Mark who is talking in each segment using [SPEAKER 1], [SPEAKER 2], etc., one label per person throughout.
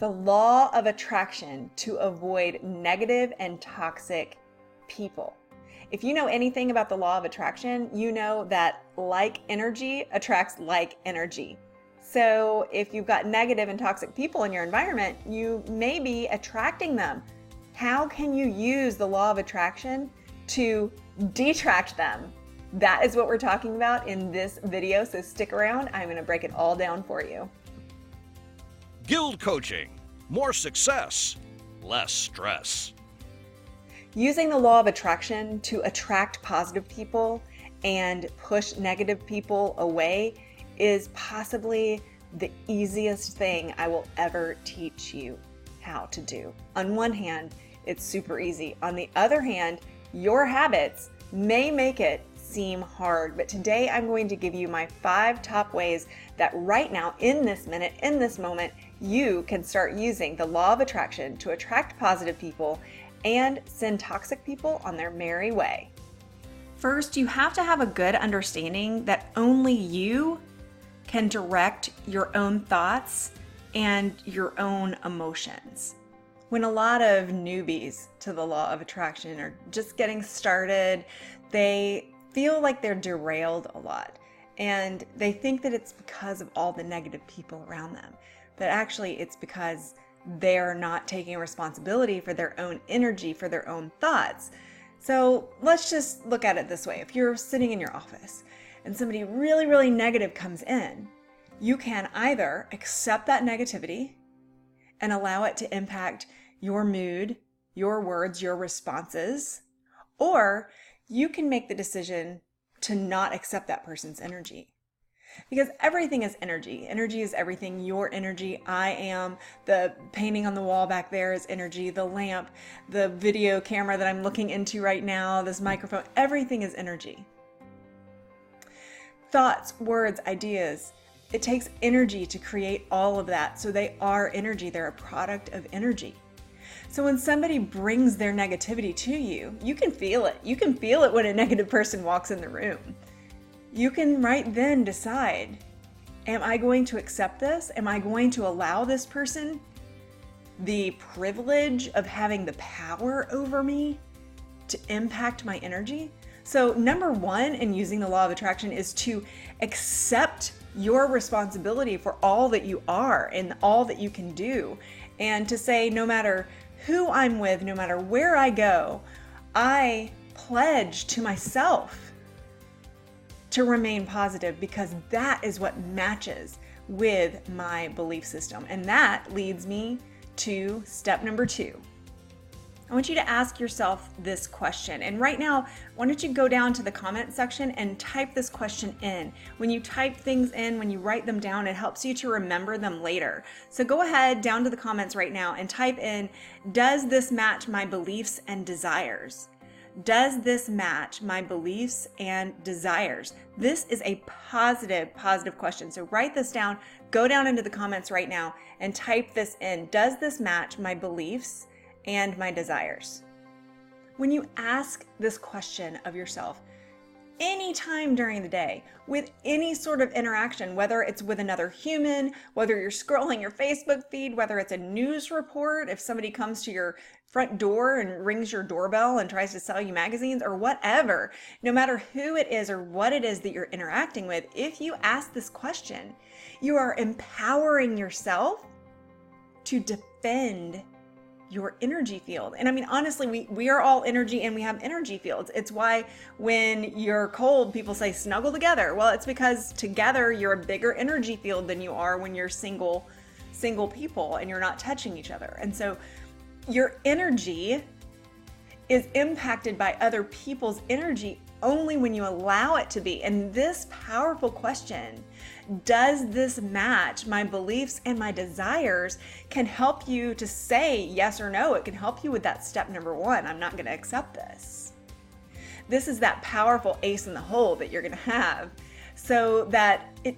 [SPEAKER 1] The law of attraction to avoid negative and toxic people. If you know anything about the law of attraction, you know that like energy attracts like energy. So if you've got negative and toxic people in your environment, you may be attracting them. How can you use the law of attraction to detract them? That is what we're talking about in this video, so stick around. I'm going to break it all down for you.
[SPEAKER 2] GILD Coaching. More success, less stress.
[SPEAKER 1] Using the law of attraction to attract positive people and push negative people away is possibly the easiest thing I will ever teach you how to do. On one hand, it's super easy. On the other hand, your habits may make it seem hard, but today I'm going to give you my 5 top ways that right now, in this minute, in this moment, you can start using the law of attraction to attract positive people and send toxic people on their merry way. First, you have to have a good understanding that only you can direct your own thoughts and your own emotions. When a lot of newbies to the law of attraction are just getting started, they feel like they're derailed a lot, and they think that it's because of all the negative people around them. But actually, it's because they're not taking responsibility for their own energy, for their own thoughts. So let's just look at it this way. If you're sitting in your office and somebody really, really negative comes in, you can either accept that negativity and allow it to impact your mood, your words, your responses, or you can make the decision to not accept that person's energy. Because everything is energy. Energy is everything. Your energy, I am. The painting on the wall back there is energy. The lamp, the video camera that I'm looking into right now, this microphone, everything is energy. Thoughts, words, ideas. It takes energy to create all of that. So they are energy. They're a product of energy. So when somebody brings their negativity to you, you can feel it. You can feel it when a negative person walks in the room. You can right then decide, am I going to accept this? Am I going to allow this person the privilege of having the power over me to impact my energy? So number 1 in using the law of attraction is to accept your responsibility for all that you are and all that you can do. And to say, no matter who I'm with, no matter where I go, I pledge to myself to remain positive, because that is what matches with my belief system. And that leads me to step number 2. I want you to ask yourself this question. And right now, why don't you go down to the comment section and type this question in. When you type things in, when you write them down, it helps you to remember them later. So go ahead down to the comments right now and type in, does this match my beliefs and desires? Does this match my beliefs and desires? This is a positive question. So write this down, go down into the comments right now and type this in. Does this match my beliefs and my desires? When you ask this question of yourself, anytime during the day, with any sort of interaction, whether it's with another human, whether you're scrolling your Facebook feed, whether it's a news report, if somebody comes to your front door and rings your doorbell and tries to sell you magazines or whatever, no matter who it is or what it is that you're interacting with, if you ask this question, you are empowering yourself to defend your energy field. And I mean, honestly, we are all energy and we have energy fields. It's why when you're cold, people say snuggle together. Well, it's because together you're a bigger energy field than you are when you're single people and you're not touching each other. And so your energy is impacted by other people's energy only when you allow it to be. And this powerful question, does this match my beliefs and my desires, can help you to say yes or no. It can help you with that step number 1. I'm not going to accept this. This is that powerful ace in the hole that you're going to have, so that it,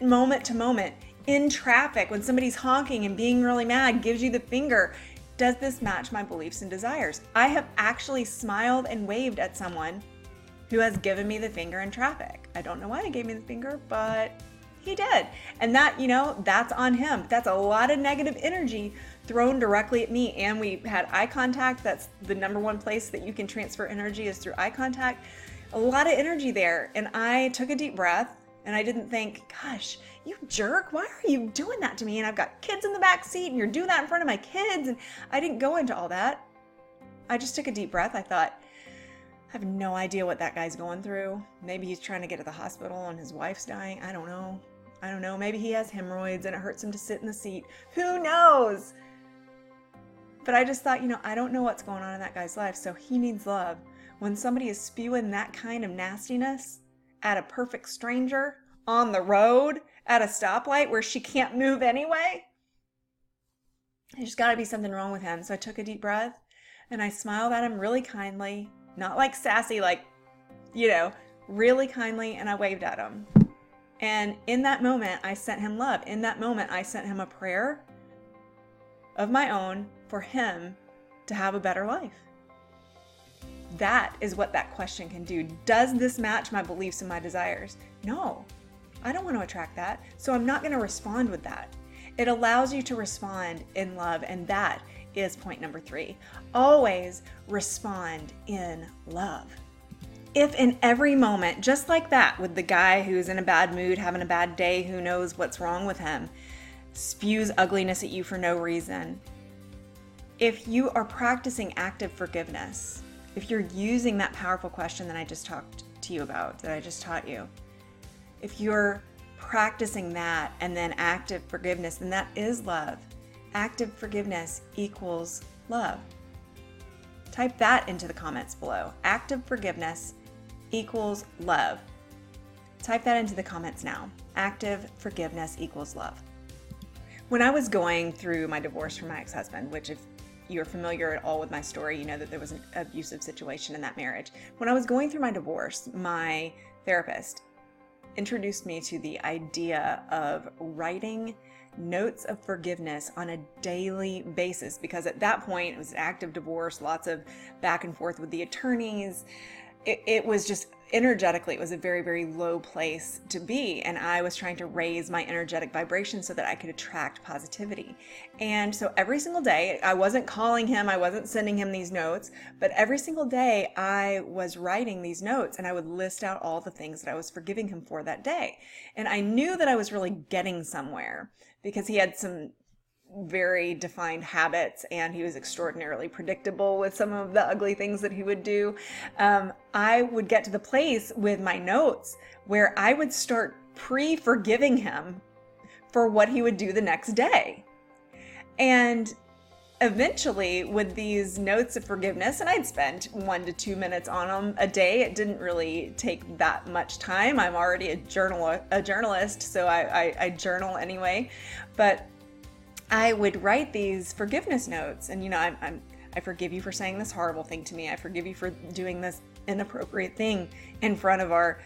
[SPEAKER 1] moment to moment, in traffic, when somebody's honking and being really mad, gives you the finger, does this match my beliefs and desires? I have actually smiled and waved at someone who has given me the finger in traffic. I don't know why they gave me the finger, but He did. And that, that's on him. That's a lot of negative energy thrown directly at me. And we had eye contact. That's the number one place that you can transfer energy, is through eye contact. A lot of energy there. And I took a deep breath and I didn't think, gosh, you jerk, why are you doing that to me? And I've got kids in the back seat and you're doing that in front of my kids. And I didn't go into all that. I just took a deep breath. I thought, I have no idea what that guy's going through. Maybe he's trying to get to the hospital and his wife's dying. I don't know. Maybe he has hemorrhoids and it hurts him to sit in the seat. Who knows? But I just thought, I don't know what's going on in that guy's life, so he needs love. When somebody is spewing that kind of nastiness at a perfect stranger on the road at a stoplight where she can't move anyway, there's got to be something wrong with him. So I took a deep breath and I smiled at him really kindly, not like sassy, like, really kindly, and I waved at him. And in that moment, I sent him love. In that moment, I sent him a prayer of my own for him to have a better life. That is what that question can do. Does this match my beliefs and my desires? No, I don't want to attract that. So I'm not going to respond with that. It allows you to respond in love. And that is point number 3. Always respond in love. If in every moment, just like that with the guy who's in a bad mood, having a bad day, who knows what's wrong with him, spews ugliness at you for no reason, if you are practicing active forgiveness, if you're using that powerful question that I just talked to you about, that I just taught you, if you're practicing that and then active forgiveness, then that is love. Active forgiveness equals love. Type that into the comments below. Active forgiveness equals love. Type that into the comments now. Active forgiveness equals love. When I was going through my divorce from my ex-husband, which if you're familiar at all with my story, you know that there was an abusive situation in that marriage. When I was going through my divorce, my therapist introduced me to the idea of writing notes of forgiveness on a daily basis, because at that point it was an active divorce, lots of back and forth with the attorneys. It was just energetically, it was a very, very low place to be. And I was trying to raise my energetic vibration so that I could attract positivity. And so every single day, I wasn't calling him, I wasn't sending him these notes, but every single day I was writing these notes and I would list out all the things that I was forgiving him for that day. And I knew that I was really getting somewhere because he had some very defined habits and he was extraordinarily predictable with some of the ugly things that he would do. I would get to the place with my notes where I would start pre-forgiving him for what he would do the next day. And eventually with these notes of forgiveness, and I'd spend 1 to 2 minutes on them a day. It didn't really take that much time. I'm already a journalist, so I journal anyway. But I would write these forgiveness notes, and I forgive you for saying this horrible thing to me. I forgive you for doing this inappropriate thing in front of our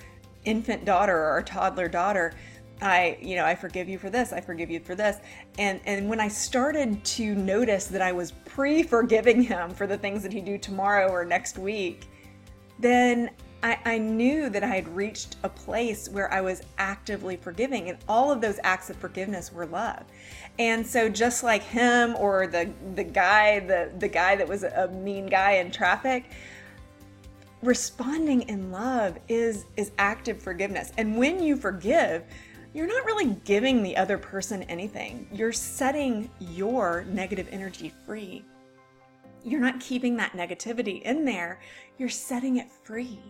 [SPEAKER 1] infant daughter or our toddler daughter. I forgive you for this. I forgive you for this. And when I started to notice that I was pre-forgiving him for the things that he'd do tomorrow or next week, then I knew that I had reached a place where I was actively forgiving, and all of those acts of forgiveness were love. And so just like him or the guy that was a mean guy in traffic, responding in love is active forgiveness. And when you forgive, you're not really giving the other person anything. You're setting your negative energy free. You're not keeping that negativity in there. You're setting it free.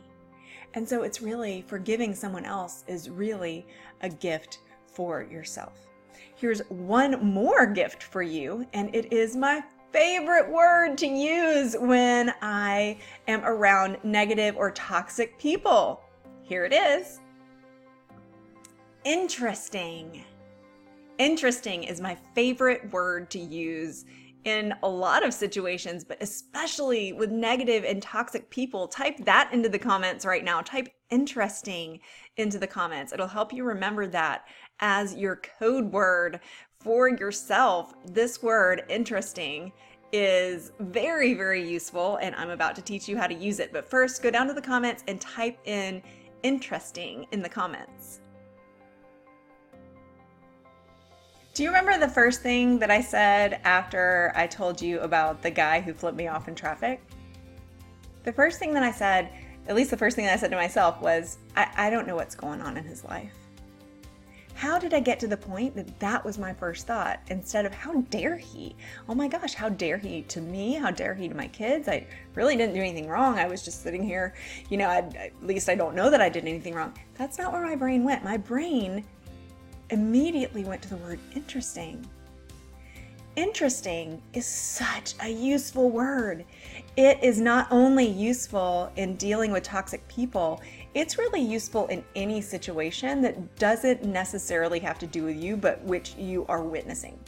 [SPEAKER 1] And so it's really, forgiving someone else is really a gift for yourself. Here's one more gift for you, and it is my favorite word to use when I am around negative or toxic people. Here it is. Interesting. Interesting is my favorite word to use in a lot of situations, but especially with negative and toxic people. Type that into the comments right now. Type interesting into the comments. It'll help you remember that as your code word for yourself. This word, interesting, is very, very useful, and I'm about to teach you how to use it. But first, go down to the comments and type in interesting in the comments. Do you remember the first thing that I said after I told you about the guy who flipped me off in traffic? The first thing that I said, at least the first thing that I said to myself was, I don't know what's going on in his life. How did I get to the point that that was my first thought instead of how dare he? Oh my gosh, how dare he to me? How dare he to my kids? I really didn't do anything wrong. I was just sitting here, at least I don't know that I did anything wrong. That's not where my brain went. My brain immediately went to the word interesting. Interesting is such a useful word. It is not only useful in dealing with toxic people, it's really useful in any situation that doesn't necessarily have to do with you, but which you are witnessing.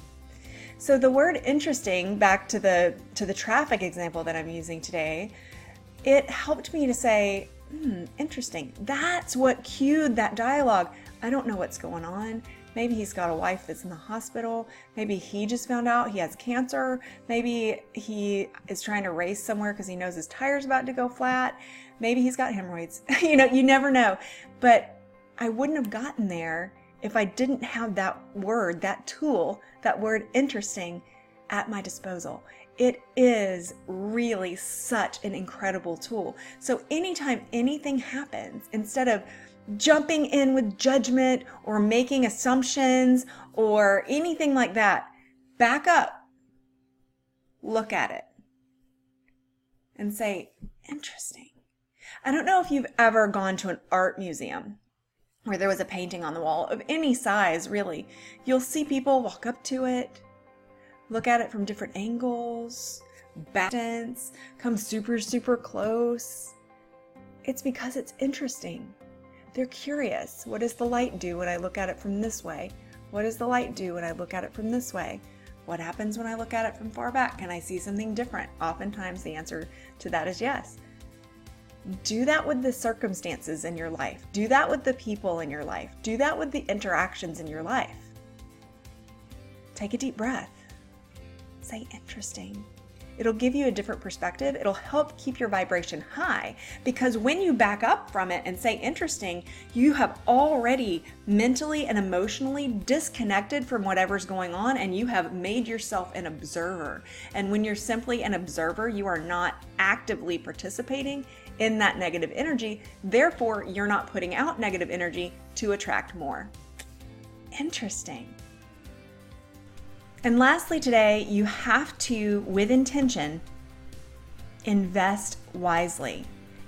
[SPEAKER 1] So the word interesting, back to the traffic example that I'm using today, it helped me to say, interesting. That's what cued that dialogue. I don't know what's going on. Maybe he's got a wife that's in the hospital. Maybe he just found out he has cancer. Maybe he is trying to race somewhere because he knows his tire's about to go flat. Maybe he's got hemorrhoids. You never know. But I wouldn't have gotten there if I didn't have that word, that tool, that word interesting at my disposal. It is really such an incredible tool. So anytime anything happens, instead of jumping in with judgment or making assumptions or anything like that, back up, look at it, and say, interesting. I don't know if you've ever gone to an art museum where there was a painting on the wall of any size, really. You'll see people walk up to it, look at it from different angles, back distance, come super, super close. It's because it's interesting. They're curious. What does the light do when I look at it from this way? What does the light do when I look at it from this way? What happens when I look at it from far back? Can I see something different? Oftentimes the answer to that is yes. Do that with the circumstances in your life. Do that with the people in your life. Do that with the interactions in your life. Take a deep breath. Say interesting. It'll give you a different perspective. It'll help keep your vibration high, because when you back up from it and say interesting, you have already mentally and emotionally disconnected from whatever's going on, and you have made yourself an observer. And when you're simply an observer, you are not actively participating in that negative energy. Therefore, you're not putting out negative energy to attract more. Interesting. And lastly today, you have to, with intention, invest wisely.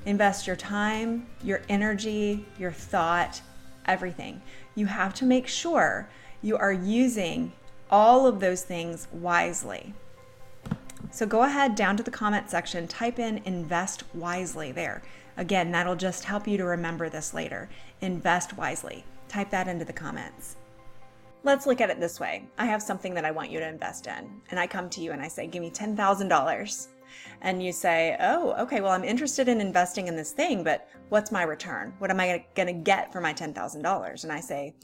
[SPEAKER 1] Invest your time, your energy, your thought, everything. You have to make sure you are using all of those things wisely. So go ahead down to the comment section, type in invest wisely there. Again, that'll just help you to remember this later. Invest wisely. Type that into the comments. Let's look at it this way. I have something that I want you to invest in, and I come to you and I say, give me $10,000. And you say, oh, okay, well, I'm interested in investing in this thing, but what's my return? What am I going to get for my $10,000? And I say,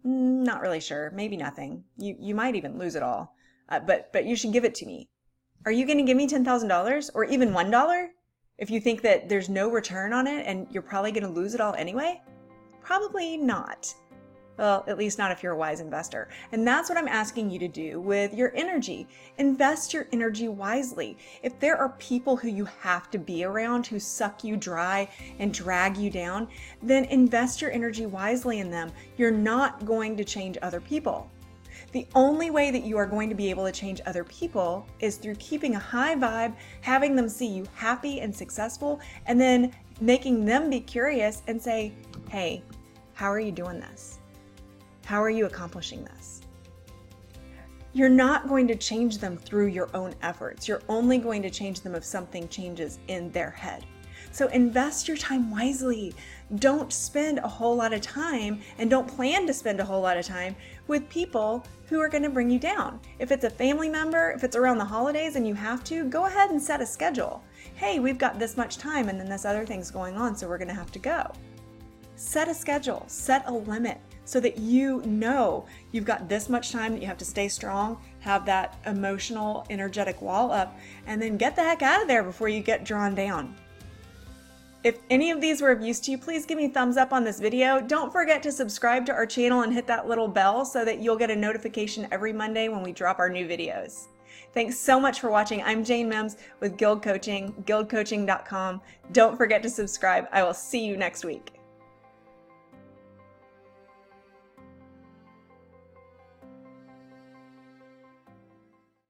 [SPEAKER 1] not really sure, maybe nothing. You might even lose it all, but you should give it to me. Are you going to give me $10,000 or even $1 if you think that there's no return on it and you're probably going to lose it all anyway? Probably not. Well, at least not if you're a wise investor. And that's what I'm asking you to do with your energy. Invest your energy wisely. If there are people who you have to be around who suck you dry and drag you down, then invest your energy wisely in them. You're not going to change other people. The only way that you are going to be able to change other people is through keeping a high vibe, having them see you happy and successful, and then making them be curious and say, hey, how are you doing this? How are you accomplishing this? You're not going to change them through your own efforts. You're only going to change them if something changes in their head. So invest your time wisely. Don't spend a whole lot of time, and don't plan to spend a whole lot of time with people who are going to bring you down. If it's a family member, if it's around the holidays and you have to, go ahead and set a schedule. Hey, we've got this much time and then this other thing's going on, so we're going to have to go. Set a schedule, set a limit, so that you know you've got this much time that you have to stay strong, have that emotional, energetic wall up, and then get the heck out of there before you get drawn down. If any of these were of use to you, please give me a thumbs up on this video. Don't forget to subscribe to our channel and hit that little bell so that you'll get a notification every Monday when we drop our new videos. Thanks so much for watching. I'm Jane Mims with GILD Coaching, guildcoaching.com. Don't forget to subscribe. I will see you next week.